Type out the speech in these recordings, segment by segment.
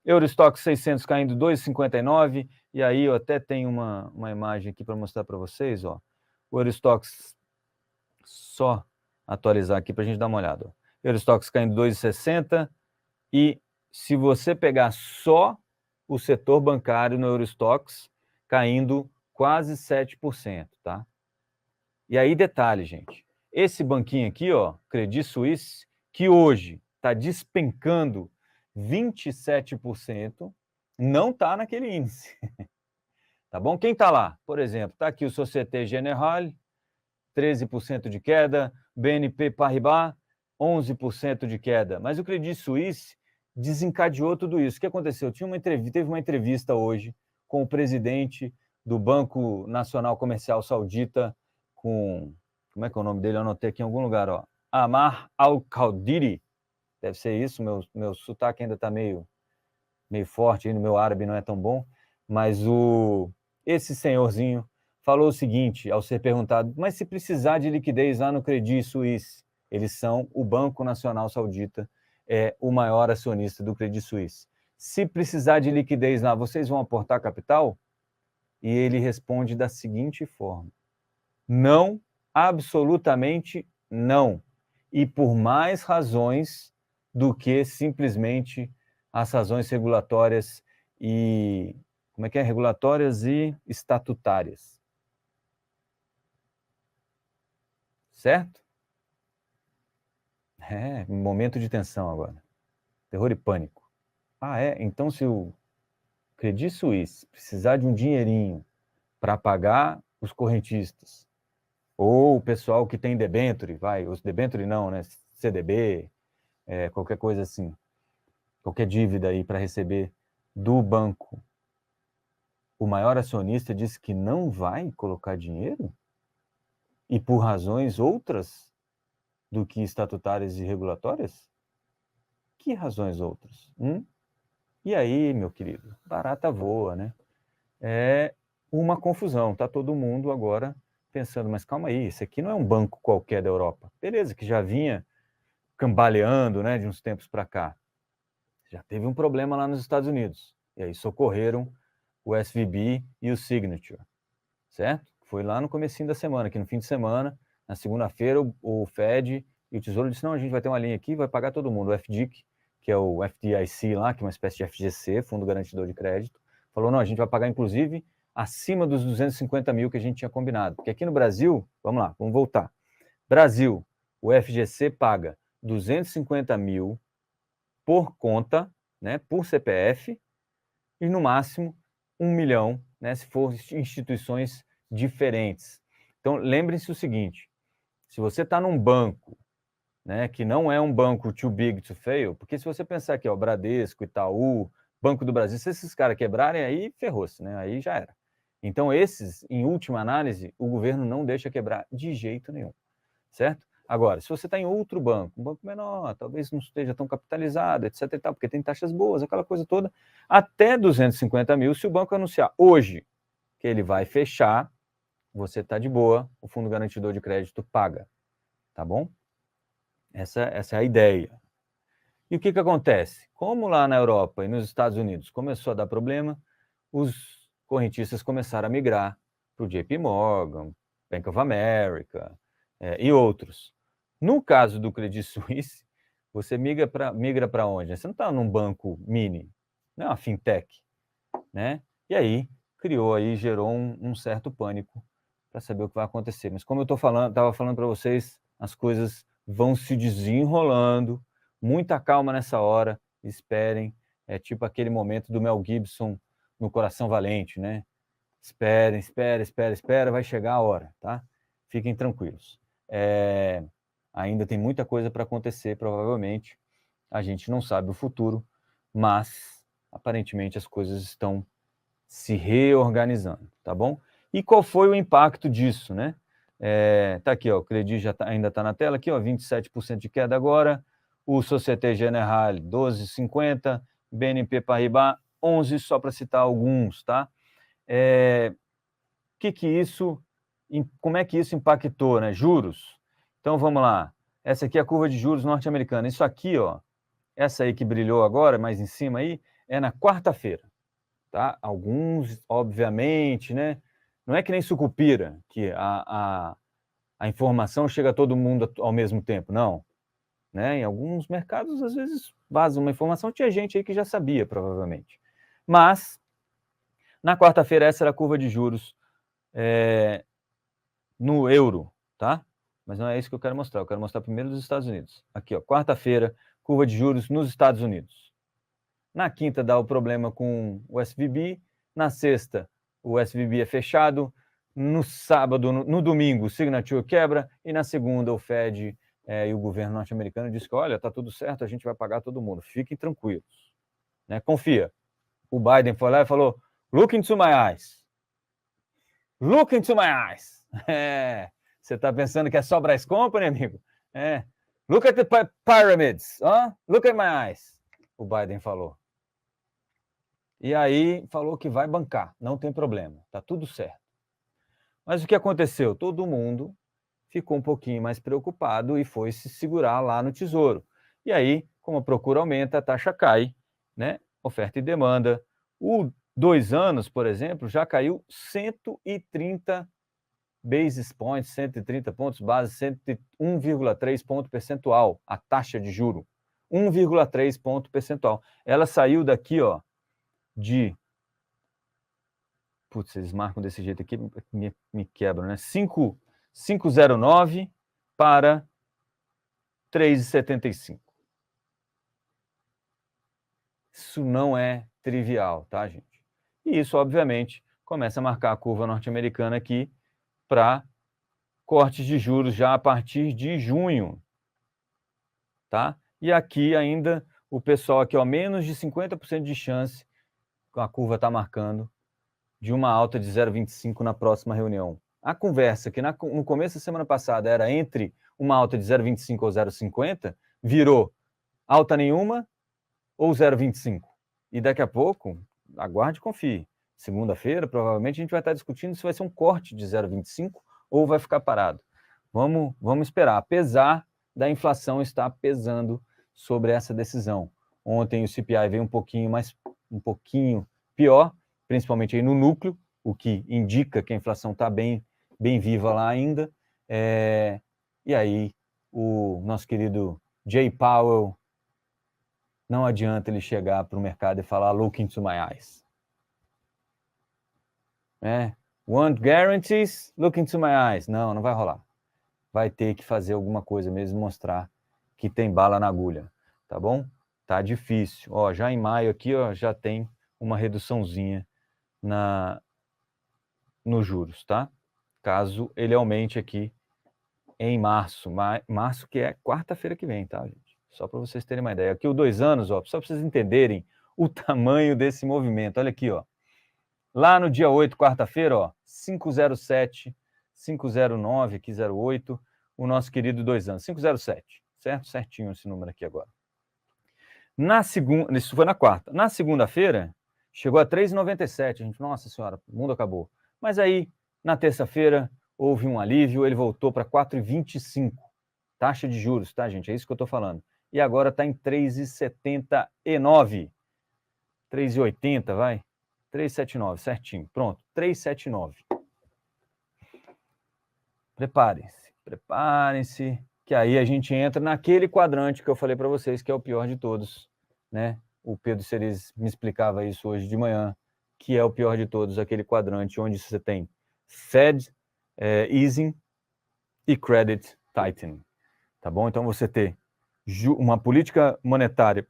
Eurostock 600 caindo 2,59, e aí eu até tenho uma imagem aqui para mostrar para vocês, ó. O Eurostock, só atualizar aqui para a gente dar uma olhada. Ó. Eurostock caindo 2,60, e se você pegar só o setor bancário no Eurostox, caindo quase 7%, tá? E aí, detalhe, gente, esse banquinho aqui, ó, Credit Suisse, que hoje está despencando 27%, não está naquele índice. Tá bom? Quem está lá? Por exemplo, está aqui o Société Générale, 13% de queda, BNP Paribas, 11% de queda. Mas o Credit Suisse desencadeou tudo isso. O que aconteceu? Teve uma entrevista hoje com o presidente do Banco Nacional Comercial Saudita, com... Como é que é o nome dele? Eu anotei aqui em algum lugar, ó. Amar Al-Qadiri. Deve ser isso, meu sotaque ainda está meio forte, aí no meu árabe não é tão bom, mas esse senhorzinho falou o seguinte, ao ser perguntado, mas se precisar de liquidez lá no Credit Suisse, eles são o Banco Nacional Saudita, é o maior acionista do Credit Suisse. Se precisar de liquidez lá, vocês vão aportar capital? E ele responde da seguinte forma, não, absolutamente não. E por mais razões do que simplesmente as razões regulatórias e... Como é que é? Regulatórias e estatutárias. Certo? É, momento de tensão agora. Terror e pânico. Ah, é? Então se o Credit Suisse precisar de um dinheirinho para pagar os correntistas, ou o pessoal que tem debenture, os debenture não, né? CDB, qualquer coisa assim, qualquer dívida aí para receber do banco, o maior acionista disse que não vai colocar dinheiro? E por razões outras do que estatutárias e regulatórias? Que razões outras? E aí, meu querido, barata voa, né? É uma confusão, tá todo mundo agora pensando, mas calma aí, esse aqui não é um banco qualquer da Europa. Beleza, que já vinha cambaleando, né, de uns tempos para cá. Já teve um problema lá nos Estados Unidos. E aí socorreram o SVB e o Signature, certo? Foi lá no comecinho da semana, aqui no fim de semana, na segunda-feira, o Fed e o Tesouro disse, não, a gente vai ter uma linha aqui, vai pagar todo mundo. O FDIC, que é o FDIC lá, que é uma espécie de FGC, Fundo Garantidor de Crédito, falou, não, a gente vai pagar, inclusive, acima dos 250 mil que a gente tinha combinado. Porque aqui no Brasil, vamos lá, vamos voltar. Brasil, o FGC paga 250 mil por conta, né, por CPF, e no máximo 1 milhão, né, se for instituições diferentes. Então, lembrem-se o seguinte, se você está num banco, né, que não é um banco too big to fail, porque se você pensar que é o Bradesco, Itaú, Banco do Brasil, se esses caras quebrarem, aí ferrou-se, né, aí já era. Então, esses, em última análise, o governo não deixa quebrar de jeito nenhum, certo? Agora, se você está em outro banco, um banco menor, talvez não esteja tão capitalizado, etc. e tal, porque tem taxas boas, aquela coisa toda, até 250 mil, se o banco anunciar hoje que ele vai fechar, você está de boa, o Fundo Garantidor de Crédito paga, tá bom? Essa é a ideia. E o que acontece? Como lá na Europa e nos Estados Unidos começou a dar problema, os correntistas começaram a migrar para o JP Morgan, Bank of America e outros. No caso do Credit Suisse, você migra para onde? Você não está num banco mini, não é uma fintech, né? E aí gerou um certo pânico para saber o que vai acontecer. Mas como eu estava falando para vocês, as coisas vão se desenrolando, muita calma nessa hora, esperem, é tipo aquele momento do Mel Gibson no Coração Valente, né? Esperem, espera, vai chegar a hora, tá? Fiquem tranquilos. Ainda tem muita coisa para acontecer, provavelmente. A gente não sabe o futuro, mas aparentemente as coisas estão se reorganizando, tá bom? E qual foi o impacto disso, né? Tá aqui, ó, o Credit ainda está na tela, aqui, ó, 27% de queda agora, o Société Générale 12,50, BNP Paribas 11, só para citar alguns, tá? Como é que isso impactou, né? Juros. Então vamos lá. Essa aqui é a curva de juros norte-americana. Isso aqui, ó, essa aí que brilhou agora, mais em cima aí, é na quarta-feira, tá? Alguns, obviamente, né? Não é que nem Sucupira, que a informação chega a todo mundo ao mesmo tempo, não. Né? Em alguns mercados, às vezes, vaza uma informação, tinha gente aí que já sabia, provavelmente. Mas, na quarta-feira, essa era a curva de juros no euro, tá? Mas não é isso que eu quero mostrar. Eu quero mostrar primeiro dos Estados Unidos. Aqui, ó, quarta-feira, curva de juros nos Estados Unidos. Na quinta dá o problema com o SVB. Na sexta, o SVB é fechado. No sábado, no domingo, o Signature quebra. E na segunda, o Fed e o governo norte-americano diz que, olha, tá tudo certo, a gente vai pagar todo mundo. Fiquem tranquilos. Né? Confia. O Biden foi lá e falou, look into my eyes. Look into my eyes. Você está pensando que é só Brás Company, amigo? Look at the pyramids. Look at my eyes. O Biden falou. E aí falou que vai bancar, não tem problema, tá tudo certo. Mas o que aconteceu? Todo mundo ficou um pouquinho mais preocupado e foi se segurar lá no Tesouro. E aí, como a procura aumenta, a taxa cai, né? Oferta e demanda. O 2 anos, por exemplo, já caiu 130 basis points, 130 pontos base, 101,3 ponto percentual, a taxa de juro. 1,3 ponto percentual. Ela saiu daqui, ó, de... Putz, eles marcam desse jeito aqui, me quebram, né? 5,09 para 3,75. Isso não é trivial, tá, gente? E isso, obviamente, começa a marcar a curva norte-americana aqui para cortes de juros já a partir de junho, tá? E aqui ainda o pessoal aqui, ó, menos de 50% de chance, a curva está marcando, de uma alta de 0,25 na próxima reunião. A conversa que no começo da semana passada era entre uma alta de 0,25 ou 0,50, virou alta nenhuma ou 0,25. E daqui a pouco, aguarde e confie. Segunda-feira, provavelmente, a gente vai estar discutindo se vai ser um corte de 0,25 ou vai ficar parado. Vamos esperar, apesar da inflação estar pesando sobre essa decisão. Ontem o CPI veio um pouquinho pior, principalmente aí no núcleo, o que indica que a inflação está bem viva lá ainda. E aí o nosso querido Jay Powell, não adianta ele chegar para o mercado e falar look into my eyes. Want guarantees? Look into my eyes. Não vai rolar. Vai ter que fazer alguma coisa mesmo, mostrar que tem bala na agulha, tá bom? Tá difícil. Ó, já em maio aqui, ó, já tem uma reduçãozinha nos juros, tá? Caso ele aumente aqui em março. Março que é quarta-feira que vem, tá, gente? Só para vocês terem uma ideia. Aqui o 2 anos, ó, só para vocês entenderem o tamanho desse movimento. Olha aqui, ó. Lá no dia 8, quarta-feira, ó, 507, 509, aqui 08, o nosso querido 2 anos, 507, certo? Certinho esse número aqui agora. Na segunda, isso foi na quarta. Na segunda-feira, chegou a 3,97. Gente, nossa senhora, o mundo acabou. Mas aí, na terça-feira, houve um alívio, ele voltou para 4,25. Taxa de juros, tá, gente? É isso que eu estou falando. E agora está em 3,79. 3,80, vai? 3,79, certinho. Pronto, 3,79. Preparem-se, que aí a gente entra naquele quadrante que eu falei para vocês, que é o pior de todos, né? O Pedro Ceres me explicava isso hoje de manhã, que é o pior de todos, aquele quadrante onde você tem Fed easing e credit tightening, tá bom? Então você tem uma política monetária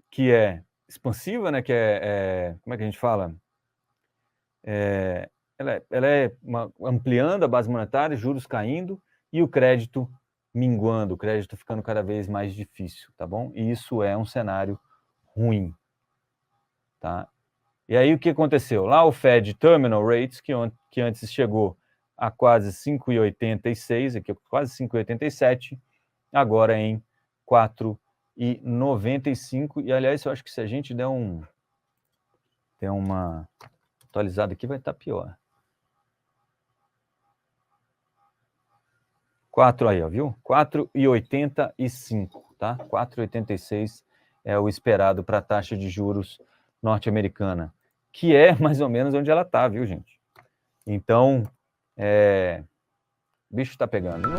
que é expansiva, né? Que como é que a gente fala? Ela é ampliando a base monetária, juros caindo e o crédito minguando, o crédito ficando cada vez mais difícil, tá bom? E isso é um cenário ruim, tá? E aí o que aconteceu? Lá o Fed Terminal Rates, que antes chegou a quase 5,86, aqui quase 5,87, agora em 4,95. E aliás, eu acho que se a gente der uma atualizada aqui, vai estar pior. 4 aí, ó, viu? 4,85, tá? 4,86 é o esperado para a taxa de juros norte-americana, que é mais ou menos onde ela está, viu, gente? Então, o bicho está pegando.